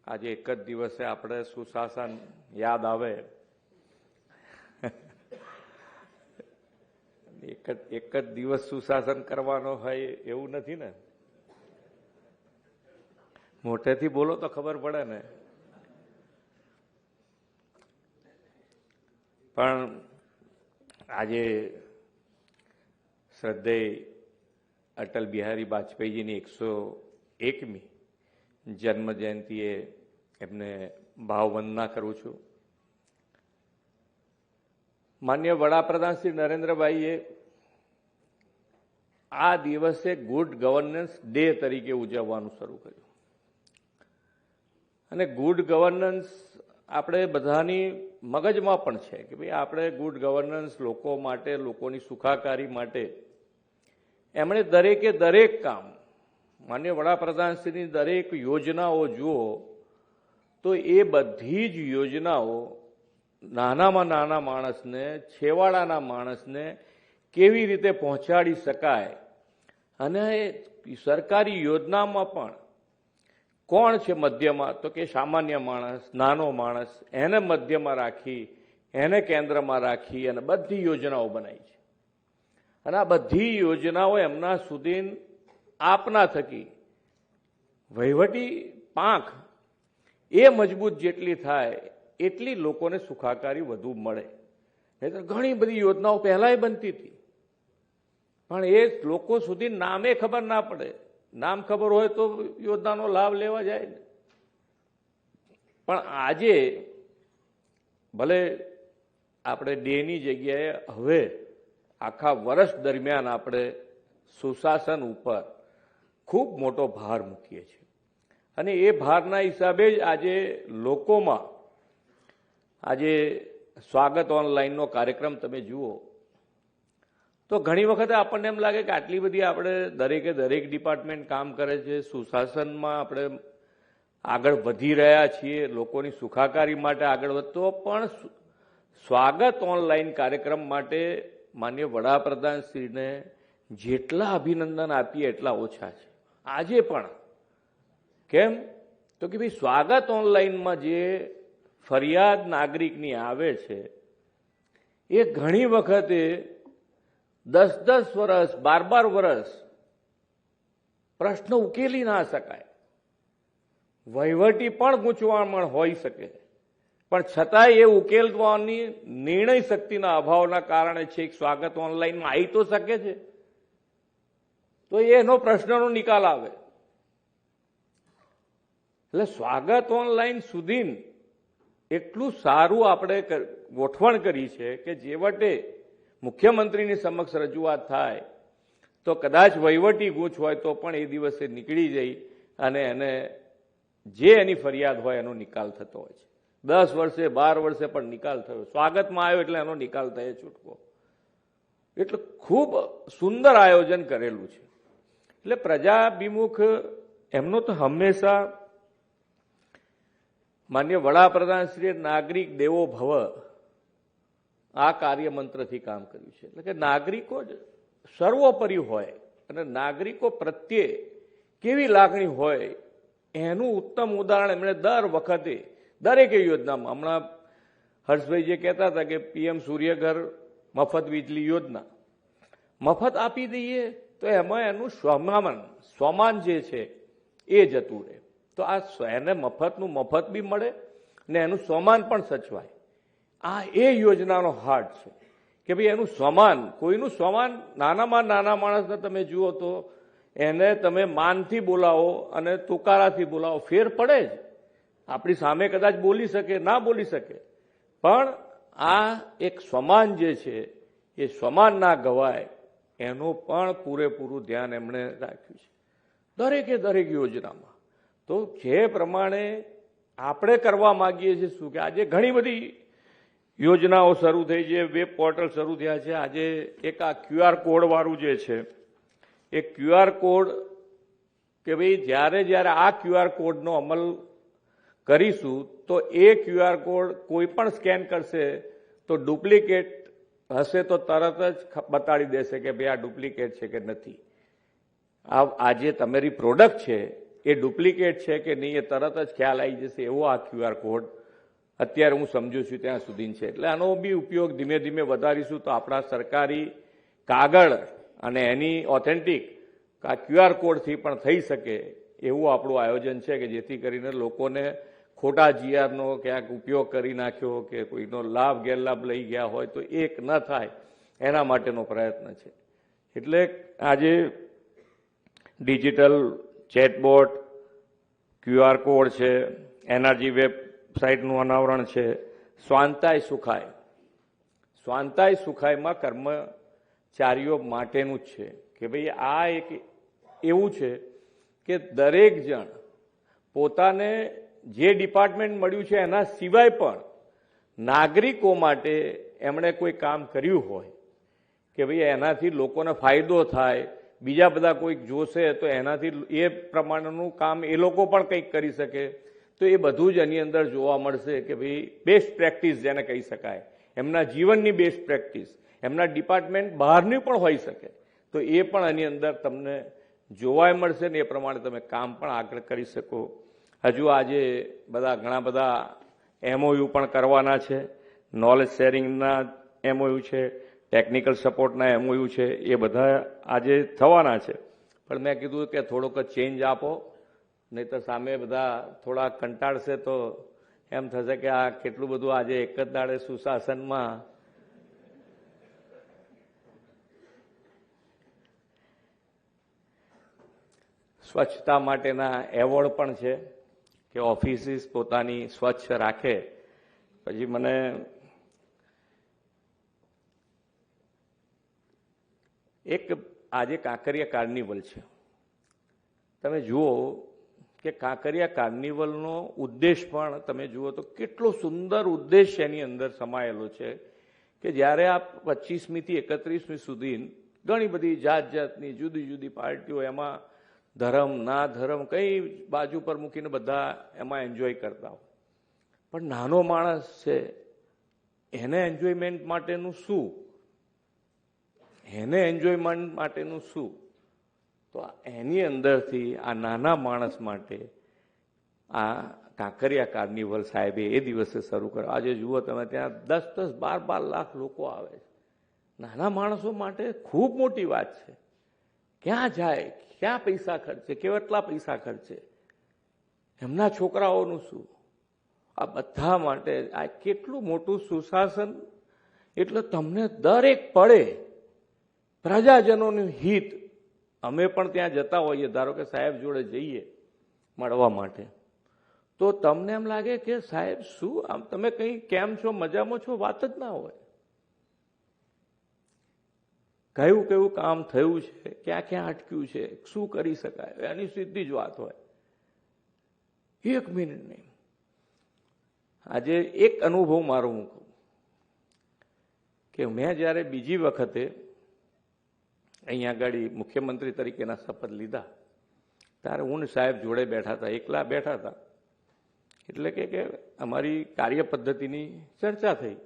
આજે એક જ દિવસે આપણે સુશાસન યાદ આવે, એક જ દિવસ સુશાસન કરવાનો હોય એવું નથી ને. મોટેથી બોલો તો ખબર પડે ને. પણ આજે શ્રદ્ધેય અટલ બિહારી વાજપેયીજીની 101મી જન્મ જયંતિએ એમને ભાવવંદના કરું છું. માન્ય વડાપ્રધાન શ્રી નરેન્દ્રભાઈએ આ દિવસે ગુડ ગવર્નન્સ ડે તરીકે ઉજવવાનું શરૂ કર્યું. અને ગુડ ગવર્નન્સ આપણે બધાની મગજમાં પણ છે કે ભાઈ આપણે ગુડ ગવર્નન્સ લોકો માટે, લોકોની સુખાકારી માટે એમણે દરેકે દરેક કામ, માન્ય વડાપ્રધાનશ્રીની દરેક યોજનાઓ જુઓ તો એ બધી જ યોજનાઓ નાનામાં નાના માણસને, છેવાડાના માણસને કેવી રીતે પહોંચાડી શકાય, અને સરકારી યોજનામાં પણ કોણ છે મધ્યમાં, તો કે સામાન્ય માણસ, નાનો માણસ, એને મધ્યમાં રાખી, એને કેન્દ્રમાં રાખી અને બધી યોજનાઓ બનાવી છે. અને આ બધી યોજનાઓ એમના સુધી આપના થકી વહીવટી પાંખ એ મજબૂત જેટલી થાય એટલી લોકોને સુખાકારી વધુ મળે. નહીં તો ઘણી બધી યોજનાઓ પહેલાંય બનતી હતી પણ એ લોકો સુધી નામે ખબર ના પડે. નામ ખબર હોય તો યોજનાનો લાભ લેવા જાય ને. પણ આજે ભલે આપણે ડેની જગ્યાએ હવે આખા વર્ષ દરમિયાન આપણે સુશાસન ઉપર ખૂબ મોટો ભાર મૂકીએ છીએ. અને એ ભારના હિસાબે જ આજે લોકોમાં આજે સ્વાગત ઓનલાઈનનો કાર્યક્રમ તમે જુઓ તો ઘણી વખતે આપણને એમ લાગે કે આટલી બધી આપણે દરેકે દરેક ડિપાર્ટમેન્ટ કામ કરે છે, સુશાસનમાં આપણે આગળ વધી રહ્યા છીએ, લોકોની સુખાકારી માટે આગળ વધતો, પણ સ્વાગત ઓનલાઈન કાર્યક્રમ માટે માન્ય વડાપ્રધાનશ્રીને જેટલા અભિનંદન આપીએ એટલા ઓછા છે આજે પણ. કેમ? તો કે ભાઈ સ્વાગત ઓનલાઈનમાં જે ફરિયાદ નાગરિકની આવે છે એ ઘણી વખતે 10-10 વર્ષ, 12-12 વર્ષ પ્રશ્ન ઉકેલી ના શકાય. વહીવટી પણ ગૂંચવણ હોઈ શકે, પણ છતાંય એ ઉકેલવાની નિર્ણય શક્તિના અભાવના કારણે છેક સ્વાગત ઓનલાઈનમાં આવી તો શકે છે, તો એનો પ્રશ્નનો નિકાલ આવે. એટલે સ્વાગત ઓનલાઈન સુધી એટલું સારું આપણે ગોઠવણ કરી છે કે છેવટે મુખ્યમંત્રીની સમક્ષ રજૂઆત થાય તો કદાચ વહીવટી ગૂંચ હોય તો પણ એ દિવસે નીકળી જઈ અને એને જે એની ફરિયાદ હોય એનો નિકાલ થતો હોય છે. 10 વર્ષે, 12 વર્ષે પણ નિકાલ થયો. સ્વાગતમાં આવ્યો એટલે એનો નિકાલ થયો છૂટકો. એટલે ખૂબ સુંદર આયોજન કરેલું છે. એટલે પ્રજાભિમુખ એમનો તો હંમેશા માન્ય વડાપ્રધાનશ્રીએ નાગરિક દેવો ભવ આ કાર્યમંત્રથી કામ કર્યું છે. એટલે કે નાગરિકો જ સર્વોપરી હોય અને નાગરિકો પ્રત્યે કેવી લાગણી હોય એનું ઉત્તમ ઉદાહરણ એમણે દર વખતે દરેક યોજનામાં, હમણાં હર્ષભાઈ જે કહેતા હતા કે PM સૂર્યઘર મફત વીજળી યોજના મફત આપી દઈએ તો એમાં એનું સ્વમાન જે છે એ જતું રહે. તો આ એને મફતનું મફત બી મળે ને એનું સ્વમાન પણ સચવાય. આ એ યોજનાનો હાર્ટ છે કે ભાઈ એનું સ્વમાન, કોઈનું સ્વમાન, નાનામાં નાના માણસને તમે જુઓ તો એને તમે માનથી બોલાવો અને તુકારાથી બોલાવો ફેર પડે જ. આપણી સામે કદાચ બોલી શકે, ના બોલી શકે, પણ આ એક સ્વમાન જે છે એ સ્વમાન ના ગવાય એનું પણ પૂરેપૂરું ધ્યાન એમણે રાખ્યું છે દરેકે દરેક યોજનામાં. તો જે પ્રમાણે આપણે કરવા માંગીએ છીએ શું કે આજે ઘણી બધી યોજનાઓ શરૂ થઈ છે, વેબ પોર્ટલ શરૂ થયા છે. આજે એક આ QR કોડ વાળું જે છે એ QR કોડ કે ભાઈ જ્યારે આ QR કોડનો અમલ કરીશું તો એ QR કોડ કોઈ પણ સ્કેન કરશે તો ડુપ્લિકેટ હશે તો તરત જ બતાડી દેશે કે ભાઈ આ ડુપ્લિકેટ છે કે નથી. આ જે તમારી પ્રોડક્ટ છે એ ડુપ્લિકેટ છે કે નહીં એ તરત જ ખ્યાલ આવી જશે એવો આ QR કોડ અત્યારે હું સમજુ છું ત્યાં સુધી છે. એટલે આનો બી ઉપયોગ ધીમે ધીમે વધારીશું તો આપણા સરકારી કાગળ અને એની ઓથેન્ટિક આ QR કોડથી પણ થઈ શકે એવું આપણું આયોજન છે કે જેથી કરીને લોકોને ખોટા GRનો ક્યાંક ઉપયોગ કરી નાખ્યો કે કોઈનો લાભ ગેરલાભ લઈ ગયા હોય તો એક ન થાય એના માટેનો પ્રયત્ન છે. એટલે આજે ડિજિટલ ચેટબોટ, QR કોડ છે, NRG વેબસાઇટનું અનાવરણ છે, સ્વાંતાય સુખાય. સ્વાંતાય સુખાયમાં કર્મચારીઓ માટેનું જ છે કે ભાઈ આ એક એવું છે કે દરેક જણ પોતાને જે ડિપાર્ટમેન્ટ મળ્યું છે એના સિવાય પણ નાગરિકો માટે એમણે કોઈ કામ કર્યું હોય કે ભાઈ એનાથી લોકોને ફાયદો થાય, બીજા બધા કોઈક જોશે તો એનાથી એ પ્રમાણેનું કામ એ લોકો પણ કંઈક કરી શકે, તો એ બધું જ એની અંદર જોવા મળશે કે ભાઈ બેસ્ટ પ્રેક્ટિસ જેને કહી શકાય, એમના જીવનની બેસ્ટ પ્રેક્ટિસ એમના ડિપાર્ટમેન્ટ બહારની પણ હોઈ શકે તો એ પણ એની અંદર તમને જોવા મળશે ને એ પ્રમાણે તમે કામ પણ આગળ કરી શકો. હજુ આજે ઘણા બધા MOU પણ કરવાના છે, નોલેજ શેરિંગના MOU છે, ટેકનિકલ સપોર્ટના MOU છે, એ બધા આજે થવાના છે. પણ મેં કીધું કે થોડોક ચેન્જ આપો, નહીં તો સામે બધા થોડા કંટાળશે તો એમ થશે કે આ કેટલું બધું આજે એક જ દાડે સુશાસનમાં. સ્વચ્છતા માટેના એવોર્ડ પણ છે કે ઓફિસીસ પોતાની સ્વચ્છ રાખે. પછી મને એક આજે કાંકરિયા કાર્નિવલ છે, તમે જુઓ કે કાંકરિયા કાર્નિવલનો ઉદ્દેશ પણ તમે જુઓ તો કેટલો સુંદર ઉદ્દેશ એની અંદર સમાયેલો છે કે જ્યારે આ 25મી થી 31મી સુધી ઘણી બધી જાત જાતની જુદી જુદી પાર્ટીઓ એમાં ધર્મ ના ધર્મ કઈ બાજુ પર મૂકીને બધા એમાં એન્જોય કરતા હોય, પણ નાનો માણસ છે એને એન્જોયમેન્ટ માટેનું શું, એને એન્જોયમેન્ટ માટેનું શું, તો એની અંદરથી આ નાના માણસ માટે આ કાંકરિયા કાર્નિવલ સાહેબે એ દિવસે શરૂ કર્યો. આજે જુઓ તમે ત્યાં 10-10, 12-12 લાખ લોકો આવે છે. નાના માણસો માટે ખૂબ મોટી વાત છે. ક્યાં જાય, ક્યાં પૈસા ખર્ચે, કેટલા પૈસા ખર્ચે, એમના છોકરાઓનું શું, આ બધા માટે આ કેટલું મોટું સુશાસન. એટલે તમને દરેક પળે પ્રજાજનોનું હિત. અમે પણ ત્યાં જતા હોઈએ, ધારો કે સાહેબ જોડે જઈએ મળવા માટે, તો તમને એમ લાગે કે સાહેબ શું આમ તમે કંઈ કેમ છો, મજામાં છો, વાત જ ના હોય. કયું કયું કામ થયું છે, ક્યાં ક્યાં અટક્યું છે, શું કરી શકાય, એની સીધી જ વાત હોય. 1 મિનિટ નહીં. આજે એક અનુભવ મારો હું કહું કે મેં જ્યારે બીજી વખતે અહીંયા આગળ મુખ્યમંત્રી તરીકેના શપથ લીધા ત્યારે હું સાહેબ જોડે બેઠા હતા, એકલા બેઠા હતા. એટલે કે અમારી કાર્ય પદ્ધતિની ચર્ચા થઈ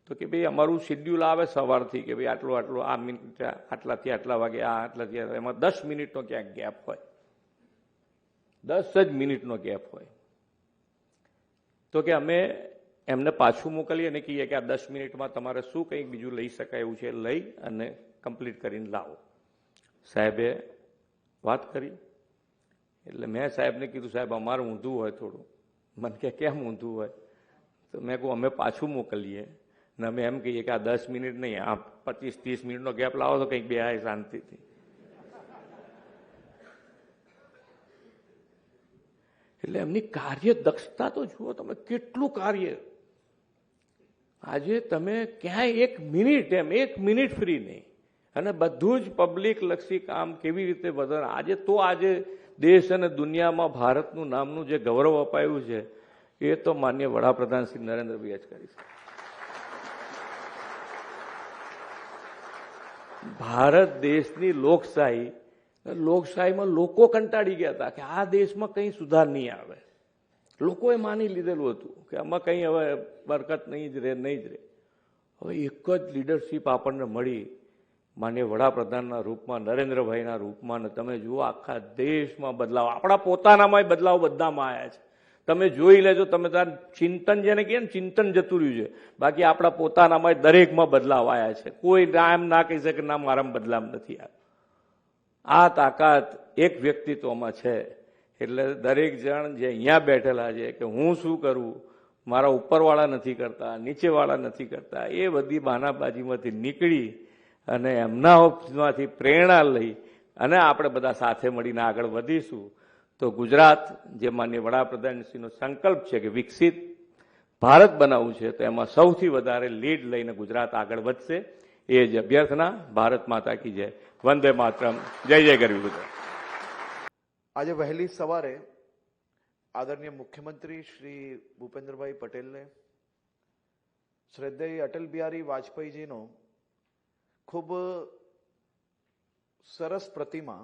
તો કે ભાઈ અમારું શેડ્યુલ આવે સવારથી કે ભાઈ આટલું આટલું આ મિનિટ આટલાથી આટલા વાગે આ આટલાથી એમાં 10 મિનિટનો ક્યાંક ગેપ હોય, 10 જ મિનિટનો ગેપ હોય. તો કે અમે એમને પાછું મોકલીએ અને કહીએ કે આ 10 મિનિટમાં તમારે શું કંઈક બીજું લઈ શકાય એવું છે લઈ અને કમ્પ્લીટ કરીને લાવો. સાહેબે વાત કરી એટલે મેં સાહેબને કીધું સાહેબ અમારું ઊંધું હોય થોડું. મને કે કેમ ઊંધું હોય? તો મેં કહું અમે પાછું મોકલીએ ને અમે એમ કહીએ કે આ 10 મિનિટ નહીં, આ 25-30 મિનિટનો ગેપ લાવો તો કંઈક બેહાય શાંતિથી. એટલે એમની કાર્ય દક્ષતા તો જુઓ તમે, કેટલું કાર્ય. આજે તમે ક્યાંય 1 મિનિટ ફ્રી નહીં અને બધું જ પબ્લિક લક્ષી કામ કેવી રીતે વધારે. આજે દેશ અને દુનિયામાં ભારતનું નામનું જે ગૌરવ અપાયું છે એ તો માન્ય વડાપ્રધાન શ્રી નરેન્દ્રભાઈ જ કરી છે. ભારત દેશની લોકશાહીમાં લોકો કંટાળી ગયા હતા કે આ દેશમાં કંઈ સુધાર નહીં આવે. લોકોએ માની લીધેલું હતું કે આમાં કંઈ હવે બરકત નહીં જ રહે. હવે એક જ લીડરશીપ આપણને મળી, માન્ય વડાપ્રધાનના રૂપમાં, નરેન્દ્રભાઈના રૂપમાં, ને તમે જુઓ આખા દેશમાં બદલાવ, આપણા પોતાનામાં બદલાવ બધામાં આવ્યા છે. તમે જોઈ લેજો, તમે તાર ચિંતન જેને કહે ને ચિંતન જતું રહ્યું છે, બાકી આપણા પોતાનામાં દરેકમાં બદલાવ આવ્યા છે. કોઈ એમ ના કહી શકે ના મારામાં બદલાવ નથી આવ્યો. આ તાકાત એક વ્યક્તિત્વમાં છે. એટલે દરેક જણ જે અહીંયા બેઠેલા છે કે હું શું કરું, મારા ઉપરવાળા નથી કરતા, નીચેવાળા નથી કરતા, એ બધી બહાનાબાજીમાંથી નીકળી અને એમનામાંથી પ્રેરણા લઈ અને આપણે બધા સાથે મળીને આગળ વધીશું તો ગુજરાત, જે માનનીય વડાપ્રધાનશ્રીનો સંકલ્પ છે કે વિકસિત ભારત બનાવવું છે, તો એમાં સૌથી વધારે લીડ લઈને ગુજરાત આગળ વધશે. એ જ અભ્યર્થના. ભારત માતા કી જય. વંદે માતરમ. જય જય ગરવી ગુજરાત. આજે વહેલી સવારે આદરણીય મુખ્યમંત્રી શ્રી ભૂપેન્દ્રભાઈ પટેલને શ્રદ્ધેય અટલ બિહારી વાજપેયીજીનો ખૂબ સરસ પ્રતિમા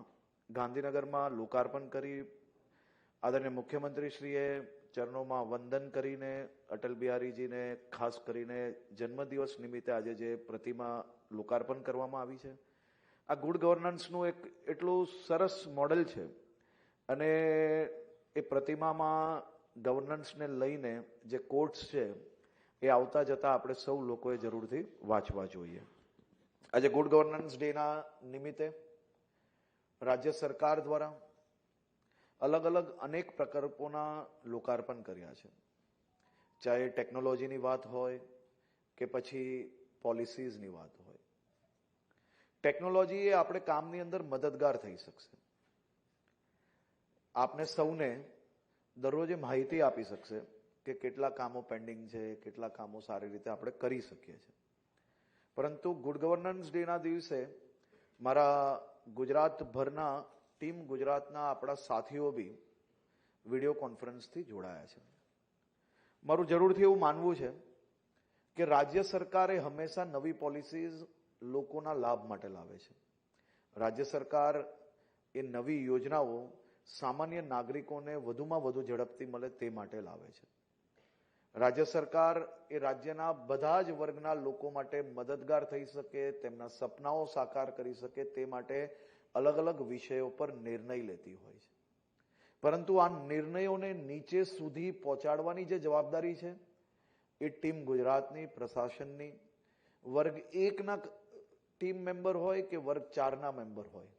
ગાંધીનગરમાં લોકાર્પણ કરી આદરણીય મુખ્યમંત્રીશ્રીએ ચરણોમાં વંદન કરીને અટલ બિહારીજીને ખાસ કરીને જન્મદિવસ નિમિત્તે આજે જે પ્રતિમા લોકાર્પણ કરવામાં આવી છે, આ ગુડ ગવર્નન્સનું એક એટલું સરસ મોડેલ છે અને એ પ્રતિમામાં ગવર્નન્સને લઈને જે કોટ્સ છે એ આવતા જતા આપણે સૌ લોકોએ જરૂરથી વાંચવા જોઈએ. આજે ગુડ ગવર્નન્સ ડેના નિમિત્તે રાજ્ય સરકાર દ્વારા અલગ અલગ અનેક પ્રકલ્પોના લોકાર્પણ કર્યા છે. ચાહે ટેકનોલોજીની વાત હોય કે પછી પોલિસીઝની વાત હોય. ટેકનોલોજી એ આપણે કામની અંદર મદદગાર થઈ શકશે. આપને સૌને દરરોજ માહિતી આપી શકશે કે કેટલા કામો પેન્ડિંગ છે, કેટલા કામો સારી રીતે આપણે કરી શકીએ છીએ. પરંતુ ગુડ ગવર્નન્સ ડેના દિવસે મારા ગુજરાતભરના ટીમ ગુજરાતના આપણા સાથીઓ બી વિડીયો કોન્ફરન્સથી જોડાયા છે. મારું જરૂરથી એવું માનવું છે કે રાજ્ય સરકારે હંમેશા નવી પોલિસીઝ લોકોના લાભ માટે લાવે છે. રાજ્ય સરકાર એ નવી યોજનાઓ સામાન્ય નાગરિકોને વધુમાં વધુ ઝડપથી મળે તે માટે લાવે છે. રાજ્ય સરકાર એ રાજ્યના બધા જ વર્ગના લોકો માટે મદદગાર થઈ શકે, તેમના સપનાઓ સાકાર કરી શકે તે માટે અલગ અલગ વિષયો પર નિર્ણય લેતી હોય છે. પરંતુ આ નિર્ણયોને નીચે સુધી પહોંચાડવાની જે જવાબદારી છે એ ટીમ ગુજરાતની, પ્રશાસનની, વર્ગ 1ના ટીમ મેમ્બર હોય કે વર્ગ 4ના મેમ્બર હોય,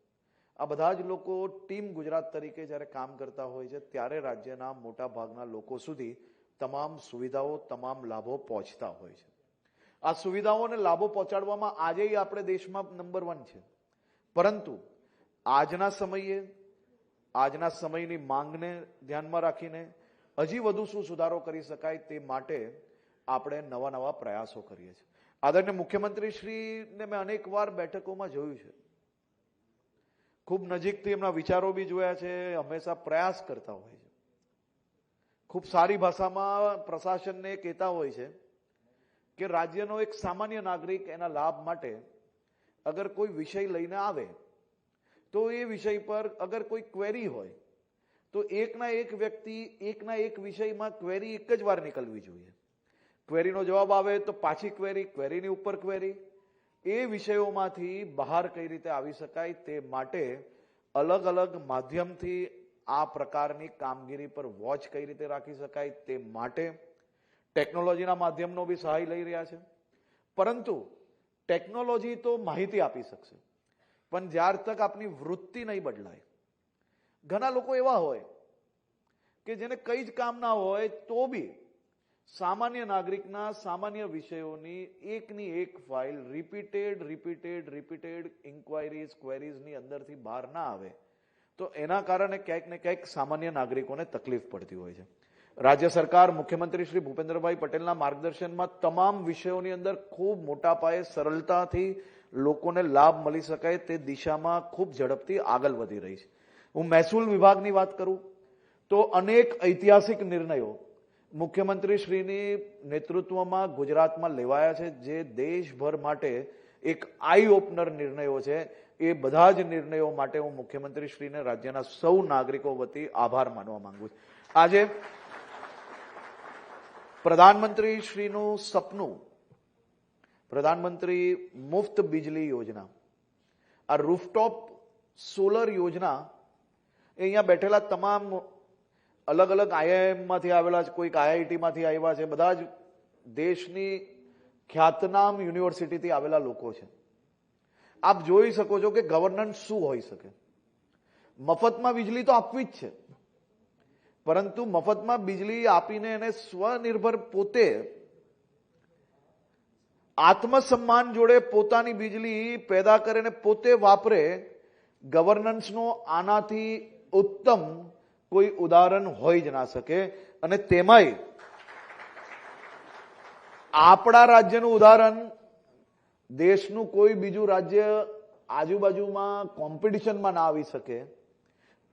આ બધા જ લોકો ટીમ ગુજરાત તરીકે જ્યારે કામ કરતા હોય છે ત્યારે રાજ્યના મોટા ભાગના લોકો સુધી તમામ સુવિધાઓ, તમામ લાભો પહોંચતા હોય છે. આ સુવિધાઓ અને લાભો પહોંચાડવામાં આજે આપણે દેશમાં નંબર 1 છે. પરંતુ આજના સમયે, આજના સમયની માંગને ધ્યાનમાં રાખીને હજી વધુ શું સુધારો કરી શકાય તે માટે આપણે નવા નવા પ્રયાસો કરીએ છીએ. આદરણીય મુખ્યમંત્રીશ્રીને મેં અનેક વાર બેઠકોમાં જોયું છે, ખૂબ નજીકથી એમના વિચારો બી જોયા છે, હંમેશા પ્રયાસ કરતા હોય છે. ખૂબ સારી ભાષામાં પ્રશાસનને કહેતા હોય છે કે રાજ્યનો એક સામાન્ય નાગરિક એના લાભ માટે અગર કોઈ વિષય લઈને આવે તો એ વિષય પર અગર કોઈ ક્વેરી હોય તો એકના એક વ્યક્તિ એકના એક વિષયમાં ક્વેરી એક જ વાર નીકળવી જોઈએ. ક્વેરીનો જવાબ આવે તો પાછી ક્વેરી, ક્વેરીની ઉપર ક્વેરી, એ વિષયોમાંથી બહાર કઈ રીતે આવી શકાય તે માટે અલગ અલગ માધ્યમથી આ પ્રકારની કામગીરી પર વોચ કઈ રીતે રાખી શકાય તે માટે ટેકનોલોજીના માધ્યમનો બી સહાય લઈ રહ્યા છે. પરંતુ ટેકનોલોજી તો માહિતી આપી શકશે, પણ જ્યાર તક આપની વૃત્તિ નહીં બદલાય. ઘણા લોકો એવા હોય કે જેને કઈ જ કામ ના હોય તો બી સામાન્ય નાગરિકના સામાન્ય વિષયોની એકની એક ફાઇલ રિપીટેડ ઇન્ક્વાયરીઝ, ક્વેરીઝની અંદરથી બહાર ના આવે તો એના કારણે ક્યાંક ને ક્યાંક સામાન્ય નાગરિકોને તકલીફ પડતી હોય છે. રાજ્ય સરકાર મુખ્યમંત્રી શ્રી ભૂપેન્દ્રભાઈ પટેલના માર્ગદર્શનમાં તમામ વિષયોની અંદર ખૂબ મોટા પાયે સરળતાથી લોકોને લાભ મળી શકાય તે દિશામાં ખૂબ ઝડપથી આગળ વધી રહી છે. હું મહેસૂલ વિભાગની વાત કરું તો અનેક ઐતિહાસિક નિર્ણયો મુખ્યમંત્રી શ્રીની નેતૃત્વમાં ગુજરાતમાં લેવાયા છે, જે દેશભર માટે એક આઈ ઓપનર નિર્ણયો છે. એ બધા જ નિર્ણયો માટે હું મુખ્યમંત્રી શ્રીને રાજ્યના સૌ નાગરિકો વતી આભાર માનવા માંગુ છું. આજે પ્રધાનમંત્રી શ્રીનું સપનું, પ્રધાનમંત્રી મુફ્ત બિજલી યોજના, આ રૂફટોપ સોલર યોજના એ અહીંયા બેઠેલા તમામ અલગ અલગ આઈઆઈએમ માંથી આવેલા છે, કોઈક આઈઆઈટી માંથી આવ્યા છે, બધા જ દેશની ખ્યાતનામ યુનિવર્સિટીથી આવેલા લોકો છે. આપ જોઈ શકો છો કે ગવર્નન્સ શું હોઈ શકે. મફતમાં વીજળી તો આપવી જ છે, પરંતુ મફતમાં વીજળી આપીને એને સ્વનિર્ભર પોતે આત્મસન્માન જોડે પોતાની વીજળી પેદા કરીને પોતે વાપરે, ગવર્નન્સનો આનાથી ઉત્તમ કોઈ ઉદાહરણ હોઈ જ ના શકે. અને તેમાંય આપણા રાજ્યનું ઉદાહરણ દેશનું કોઈ બીજું રાજ્ય આજુબાજુમાં કોમ્પિટિશનમાં ના આવી શકે.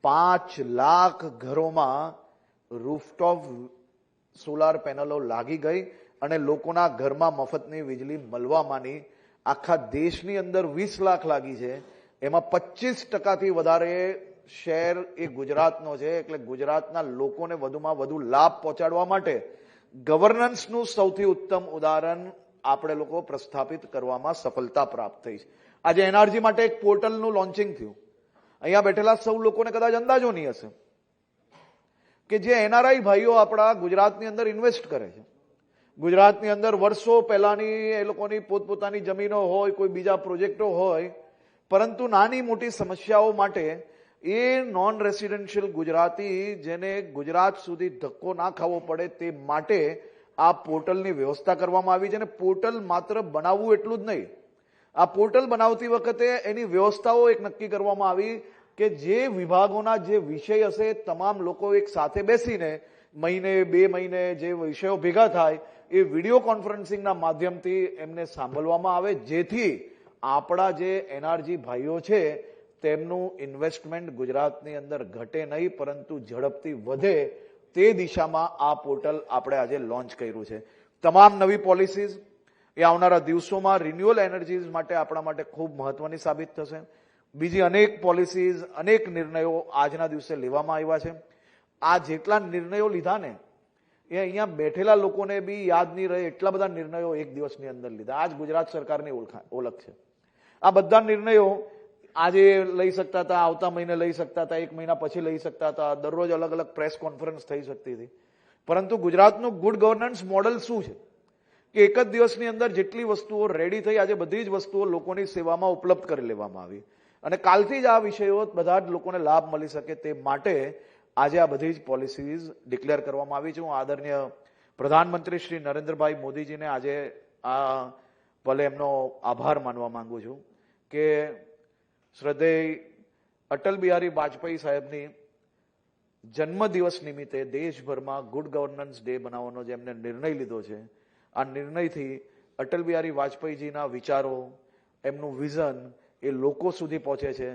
5 લાખ ઘરોમાં રૂફટોપ સોલાર પેનલો લાગી ગઈ અને લોકોના ઘરમાં મફતની વીજળી મળવા માંડી. આખા દેશની અંદર 20 લાખ લાગી છે, એમાં 25% વધારે શેર એ ગુજરાતનો છે. એટલે ગુજરાતના લોકોને વધુમાં વધુ લાભ પહોંચાડવા માટે ગવર્નન્સનું સૌથી ઉત્તમ ઉદાહરણ આપણે લોકો પ્રસ્થાપિત કરવામાં સફળતા પ્રાપ્ત થઈ છે. આજે એનઆરજી માટે એક પોર્ટલનું લોન્ચિંગ થયું. અહીંયા બેઠેલા સૌ લોકોને કદાચ અંદાજો નહીં હશે કે જે એનઆરઆઈ ભાઈઓ આપણા ગુજરાતની અંદર ઇન્વેસ્ટ કરે છે, ગુજરાતની અંદર વર્ષો પહેલાની એ લોકોની પોતપોતાની જમીનો હોય, કોઈ બીજા પ્રોજેક્ટો હોય, પરંતુ નાની મોટી સમસ્યાઓ માટે એ નોન રેસિડેન્શિયલ ગુજરાતી જેને ગુજરાત સુધી ધક્કો ના ખાવો પડે તે માટે આ પોર્ટલની વ્યવસ્થા કરવામાં આવી છે. અને પોર્ટલ માત્ર બનાવવું એટલું જ નહીં, આ પોર્ટલ બનાવતી વખતે એની વ્યવસ્થાઓ એક નક્કી કરવામાં આવી કે જે વિભાગોના જે વિષય હશે તમામ લોકો એક સાથે બેસીને મહિને 2 મહિને જે વિષયો ભેગા થાય એ વિડીયો કોન્ફરન્સિંગના માધ્યમથી એમને સાંભળવામાં આવે, જેથી આપણા જે એનઆરજી ભાઈઓ છે તેમનું ઇન્વેસ્ટમેન્ટ ગુજરાતની અંદર ઘટે નહીં પરંતુ ઝડપથી વધે. તે દિશામાં આ પોર્ટલ આપણે આજે લોન્ચ કર્યું છે. તમામ નવી પોલિસીઝ એ આવનારા દિવસોમાં રિન્યુઅલ એનર્જીઝ માટે આપણા માટે ખૂબ મહત્વની સાબિત થશે. બીજી અનેક પોલિસીઝ, અનેક નિર્ણયો આજના દિવસે લેવામાં આવ્યા છે. આ જેટલા નિર્ણયો લીધા ને એ અહીંયા બેઠેલા લોકોને બી યાદ નહીં રહે એટલા બધા નિર્ણયો એક દિવસની અંદર લીધા. આ જ ગુજરાત સરકારની ઓળખ છે. આ બધા નિર્ણયો આજે લઈ શકતા હતા, આવતા મહિને લઈ શકતા હતા, 1 મહિના પછી લઈ શકતા હતા, દરરોજ અલગ અલગ પ્રેસ કોન્ફરન્સ થઈ શકતી હતી. પરંતુ ગુજરાતનું ગુડ ગવર્નન્સ મોડલ શું છે કે એક જ દિવસની અંદર જેટલી વસ્તુઓ રેડી થઈ, આજે બધી જ વસ્તુઓ લોકોની સેવામાં ઉપલબ્ધ કરી લેવામાં આવી અને કાલથી જ આ વિષયો બધા જ લોકોને લાભ મળી શકે તે માટે આજે આ બધી જ પોલિસીઝ ડિક્લેર કરવામાં આવી છે. હું આદરણીય પ્રધાનમંત્રી શ્રી નરેન્દ્રભાઈ મોદીજીને આજે આ ભલે એમનો આભાર માનવા માંગુ છું કે શ્રદ્ધેય અટલ બિહારી વાજપેયી સાહેબની જન્મદિવસ નિમિત્તે દેશભરમાં ગુડ ગવર્નન્સ ડે બનાવવાનો જે એમને નિર્ણય લીધો છે, આ નિર્ણયથી અટલ બિહારી વાજપેયીજીના વિચારો, એમનું વિઝન એ લોકો સુધી પહોંચે છે.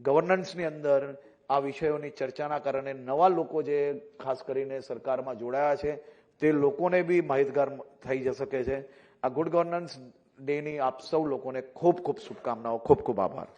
ગવર્નન્સની અંદર આ વિષયોની ચર્ચાના કારણે નવા લોકો જે ખાસ કરીને સરકારમાં જોડાયા છે તે લોકોને બી માહિતગાર થઈ શકે છે. આ ગુડ ગવર્નન્સ ડેની આપ સૌ લોકોને ખૂબ ખૂબ શુભકામનાઓ. ખૂબ ખૂબ આભાર.